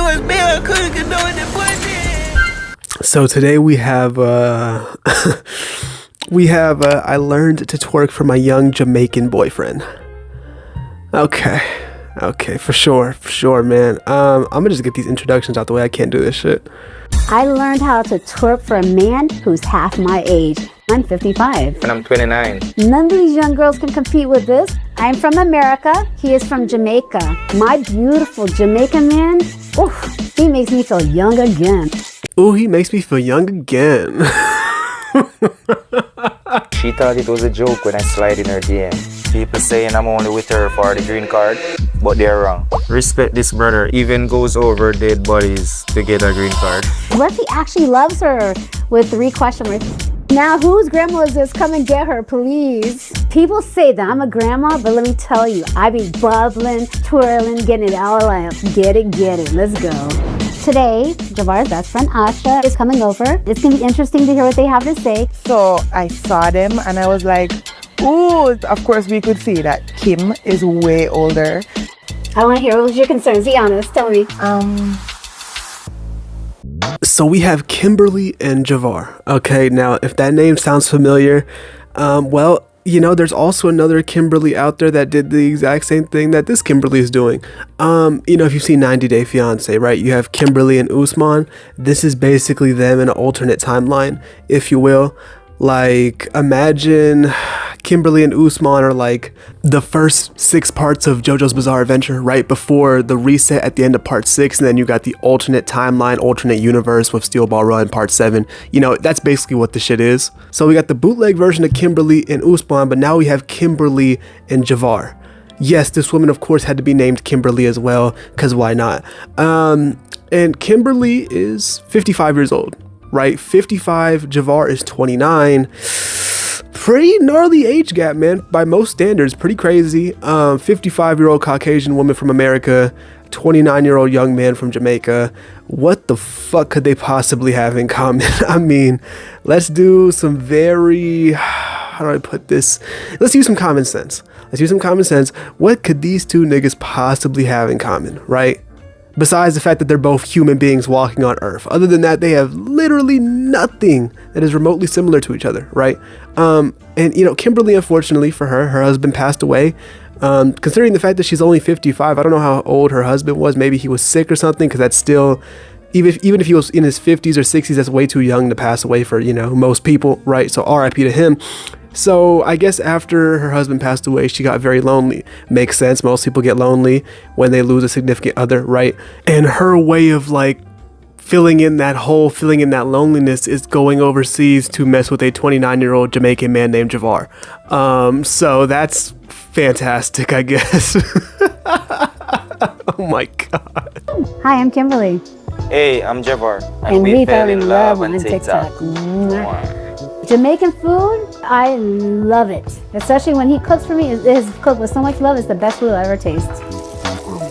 was me, I couldn't get no in the pussy. So today we have I learned to twerk for my young Jamaican boyfriend. Okay, for sure, man. I'm gonna just get these introductions out the way. I can't do this shit. I learned how to twerk for a man who's half my age. I'm 55. And I'm 29. None of these young girls can compete with this. I'm from America. He is from Jamaica. My beautiful Jamaican man, oof, he makes me feel young again. Ooh, he makes me feel young again. She thought it was a joke when I slide in her DM. People saying I'm only with her for the green card, but they're wrong. Respect this brother. Even goes over dead bodies to get a green card. What if he actually loves her with 3 question marks? Now, whose grandma is this? Come and get her, please. People say that I'm a grandma, but let me tell you, I be bubbling, twirling, getting it all out. Get it. Let's go. Today, Javar's best friend Asha is coming over. It's gonna be interesting to hear what they have to say. So I saw them and I was like, ooh, of course we could see that Kim is way older. I wanna hear, what was your concerns? Be honest, tell me. So we have Kimberly and Javar. Okay, now if that name sounds familiar, well, you know, there's also another Kimberly out there that did the exact same thing that this Kimberly is doing. You know, if you've seen 90 Day Fiancé, right? You have Kimberly and Usman. This is basically them in an alternate timeline, if you will. Like, imagine Kimberly and Usman are like the first 6 parts of JoJo's Bizarre Adventure, right before the reset at the end of part 6, and then you got the alternate timeline, alternate universe with Steel Ball Run part 7. You know, that's basically what the shit is. So we got the bootleg version of Kimberly and Usman, but now we have Kimberly and Javar. Yes, this woman of course had to be named Kimberly as well, because why not? And Kimberly is 55 years old. Right, 55, Javar is 29. Pretty gnarly age gap, man, by most standards. Pretty crazy. 55-year-old Caucasian woman from America, 29-year-old young man from Jamaica. What the fuck could they possibly have in common? I mean, let's do some very, how do I put this? Let's use some common sense. What could these two niggas possibly have in common, right? Besides the fact that they're both human beings walking on Earth. Other than that, they have literally nothing that is remotely similar to each other, right? And, you know, Kimberly, unfortunately for her husband passed away. Considering the fact that she's only 55, I don't know how old her husband was. Maybe he was sick or something, because that's still, even if he was in his 50s or 60s, that's way too young to pass away for, you know, most people, right? So RIP to him. So I guess after her husband passed away, she got very lonely. Makes sense. Most people get lonely when they lose a significant other, right? And her way of like filling in that loneliness is going overseas to mess with a 29-year-old Jamaican man named Javar. So that's fantastic, I guess. Oh my God. Hi, I'm Kimberly. Hey, I'm Javar. And we fell in love on TikTok. Jamaican food, I love it. Especially when he cooks for me. His cook with so much love. It's the best food I'll ever taste. Oh my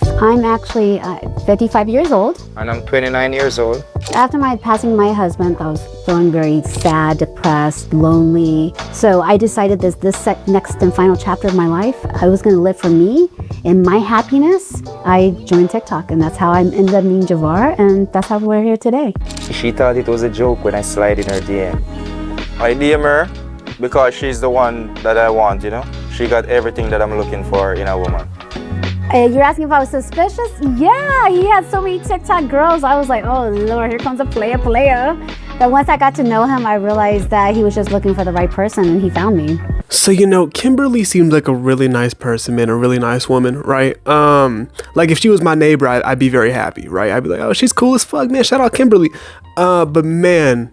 God. I'm actually 55 years old. And I'm 29 years old. After my passing my husband, I was feeling very sad, depressed, lonely. So I decided this next and final chapter of my life, I was going to live for me and my happiness. I joined TikTok, and that's how I ended up meeting Javar, and that's how we're here today. She thought it was a joke when I slide in her DM. I DM her because she's the one that I want, you know? She got everything that I'm looking for in a woman. You're asking if I was suspicious? Yeah, he had so many TikTok girls. I was like, oh Lord, here comes a player. But once I got to know him, I realized that he was just looking for the right person, and he found me. So, you know, Kimberly seems like a really nice person, man, a really nice woman, right? Like if she was my neighbor, I'd be very happy, right? I'd be like, oh, she's cool as fuck, man. Shout out Kimberly. But man,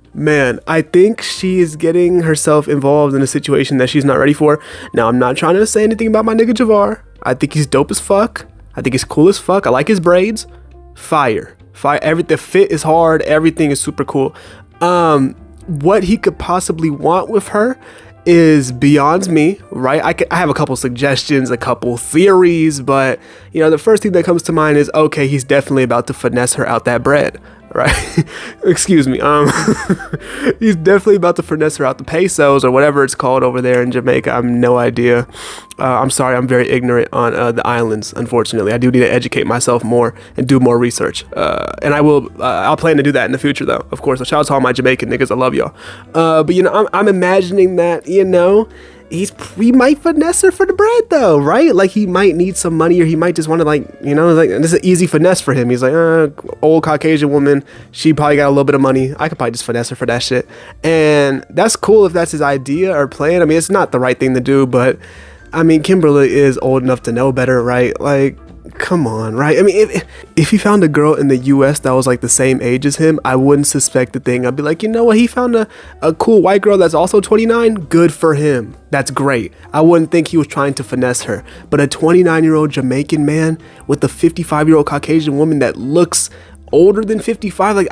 I think she is getting herself involved in a situation that she's not ready for. Now, I'm not trying to say anything about my nigga Javar. I think he's dope as fuck. I think he's cool as fuck. I like his braids. Fire. The fit is hard. Everything is super cool. What he could possibly want with her is beyond me, right? I have a couple suggestions, a couple theories, but you know, the first thing that comes to mind is, okay, he's definitely about to finesse her out that bread. right? Excuse me. He's definitely about to finesse her out the pesos or whatever it's called over there in Jamaica. I have no idea. I'm sorry, I'm very ignorant on the islands, unfortunately. I do need to educate myself more and do more research. And I'll plan to do that in the future, though. Of course, shout out to all my Jamaican niggas. I love y'all. But, you know, I'm imagining that, you know, he might finesse her for the bread, though, right? Like, he might need some money, or he might just want to, like, you know, like, this is an easy finesse for him. He's like, old Caucasian woman, she probably got a little bit of money, I could probably just finesse her for that shit. And that's cool if that's his idea or plan. I mean, it's not the right thing to do, but I mean, Kimberly is old enough to know better, right? Like, come on, right? I mean, if he found a girl in the US that was like the same age as him, I wouldn't suspect a thing. I'd be like, you know what? He found a cool white girl that's also 29. Good for him. That's great. I wouldn't think he was trying to finesse her. But a 29-year-old Jamaican man with a 55-year-old Caucasian woman that looks older than 55, like,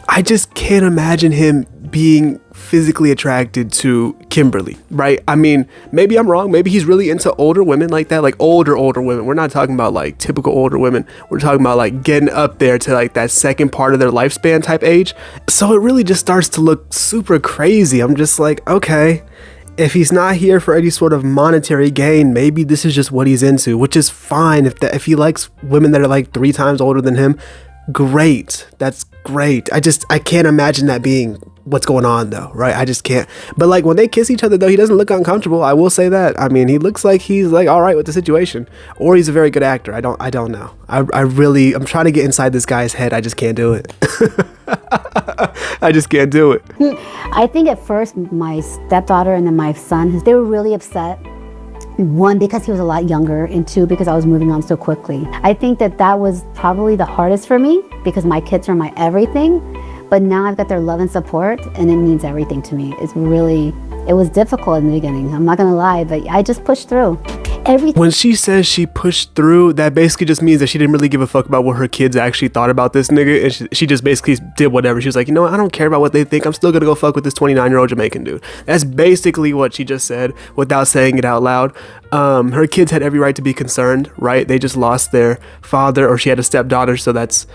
I just can't imagine him being physically attracted to Kimberly, right? I mean, maybe I'm wrong. Maybe he's really into older women like that, like older women. We're not talking about like typical older women. We're talking about like getting up there to like that second part of their lifespan type age. So it really just starts to look super crazy. I'm just like, okay, if he's not here for any sort of monetary gain, maybe this is just what he's into, which is fine. If he likes women that are like 3 times older than him, great. That's great. I can't imagine that being what's going on, though, right? I just can't. But like when they kiss each other, though, he doesn't look uncomfortable. I will say that. I mean, he looks like he's like all right with the situation, or he's a very good actor. I don't know. I'm trying to get inside this guy's head. I just can't do it. I just can't do it. I think at first my stepdaughter and then my son, they were really upset. 1, because he was a lot younger, and 2, because I was moving on so quickly. I think that was probably the hardest for me, because my kids are my everything. But now I've got their love and support, and it means everything to me. It was difficult in the beginning. I'm not gonna lie, but I just pushed through. When she says she pushed through, that basically just means that she didn't really give a fuck about what her kids actually thought about this nigga, and she just basically did whatever. She was like, you know what, I don't care about what they think. I'm still gonna go fuck with this 29-year-old Jamaican dude. That's basically what she just said without saying it out loud. Her kids had every right to be concerned, right? They just lost their father, or she had a stepdaughter, so that's,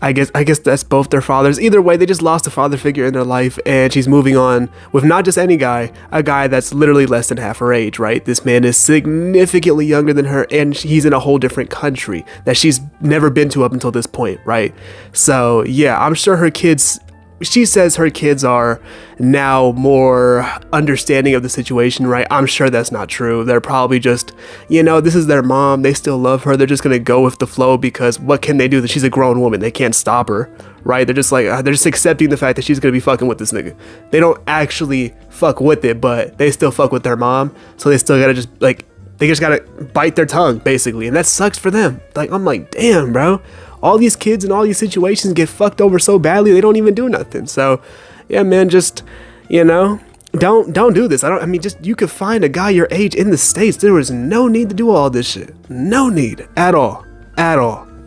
I guess that's both their fathers. Either way, they just lost a father figure in their life, and she's moving on with not just any guy, a guy that's literally less than half her age, right? This man is significantly younger than her, and he's in a whole different country that she's never been to up until this point, right? So yeah, I'm sure her kids, she says her kids are now more understanding of the situation, right? I'm sure that's not true. They're probably just, you know, this is their mom. They still love her. They're just going to go with the flow, because what can they do? That she's a grown woman. They can't stop her, right? They're just like, they're just accepting the fact that she's going to be fucking with this nigga. They don't actually fuck with it, but they still fuck with their mom. So they still got to just like, they just got to bite their tongue, basically. And that sucks for them. Like, I'm like, damn, bro. All these kids in all these situations get fucked over so badly, they don't even do nothing. So, yeah, man, just, you know, don't do this. I mean, just, you could find a guy your age in the States. There was no need to do all this shit. No need at all.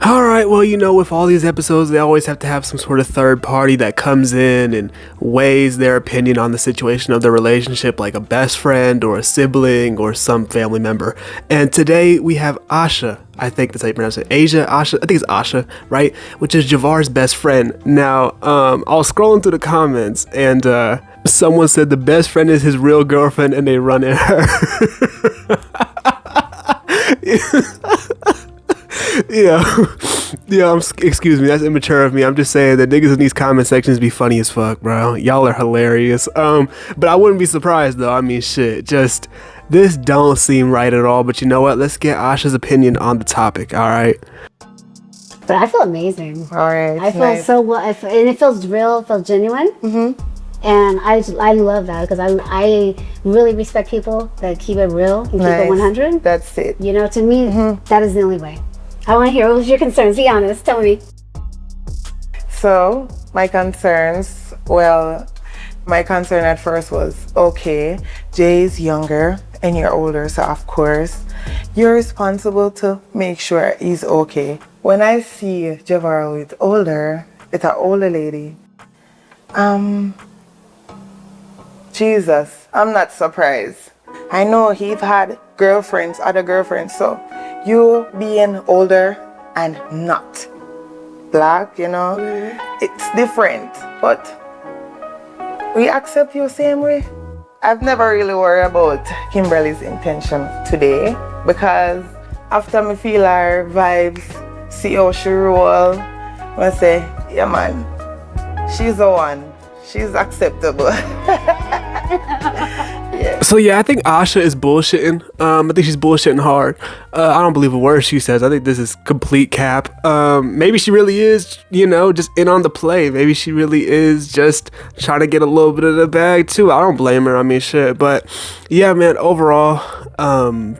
All right, well, you know, with all these episodes, they always have to have some sort of third party that comes in and weighs their opinion on the situation of the relationship, like a best friend or a sibling or some family member. And today we have Asha. I think that's how you pronounce it. Asha. I think it's Asha, right? Which is Javar's best friend. Now, I was scrolling through the comments, and someone said the best friend is his real girlfriend, and they run at her. Yeah, excuse me, that's immature of me. I'm just saying that niggas in these comment sections be funny as fuck, bro. Y'all are hilarious. But I wouldn't be surprised, though. I mean, shit, just, this don't seem right at all. But you know what? Let's get Asha's opinion on the topic, all right? But I feel amazing. All right. I feel so well, and it feels real, it feels genuine. Mm-hmm. And I love that, because I really respect people that keep it real and keep it 100. That's it. You know, to me, that is the only way. I want to hear, what was your concerns? Be honest. Tell me. So, my concerns, well, my concern at first was, okay, Jay's younger and you're older, so of course, you're responsible to make sure he's okay. When I see Javar with older, it's an older lady, Jesus, I'm not surprised. I know he's had girlfriends, other girlfriends, so you being older and not black, you know. It's different, but we accept you same way. I've never really worried about Kimberly's intention today because after me feel her vibes, see how she roll, I say, yeah man, she's the one. She's acceptable. Yeah. So yeah, I think Asha is bullshitting. I think she's bullshitting hard. I don't believe a word she says. I think this is complete cap. Maybe she really is, you know, just in on the play. Maybe she really is just trying to get a little bit of the bag too. I don't blame her. I mean, shit. But yeah, man, overall,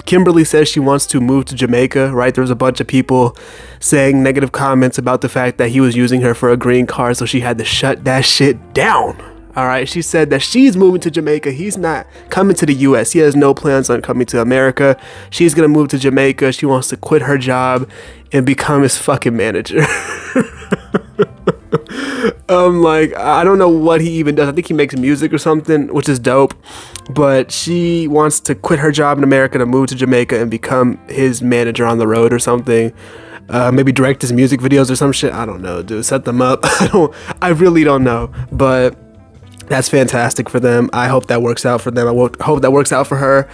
Kimberly says she wants to move to Jamaica, right? There was a bunch of people saying negative comments about the fact that he was using her for a green card, so she had to shut that shit down. All right, she said that she's moving to Jamaica. He's not coming to the U.S. He has no plans on coming to America. She's gonna move to Jamaica. She wants to quit her job and become his fucking manager. Like, I don't know what he even does. I think he makes music or something, which is dope. But she wants to quit her job in America to move to Jamaica and become his manager on the road or something. Maybe direct his music videos or some shit. I don't know, dude. Set them up. I really don't know. But that's fantastic for them. I hope that works out for them. I hope that works out for her.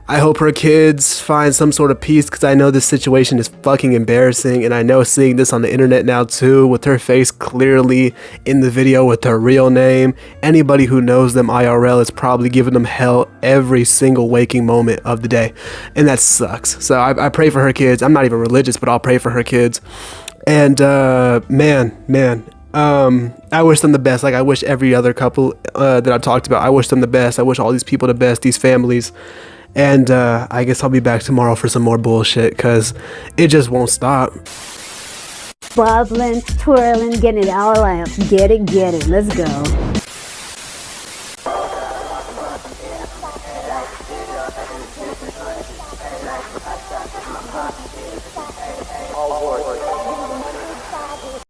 I hope her kids find some sort of peace, because I know this situation is fucking embarrassing, and I know seeing this on the internet now too, with her face clearly in the video with her real name, anybody who knows them IRL is probably giving them hell every single waking moment of the day, and that sucks. So I pray for her kids. I'm not even religious, but I'll pray for her kids. And man, I wish them the best. Like, I wish every other couple that I talked about, I wish them the best. I wish all these people the best, these families. And I guess I'll be back tomorrow for some more bullshit, because it just won't stop. Bubbling, twirling, getting it all out. Get it, let's go.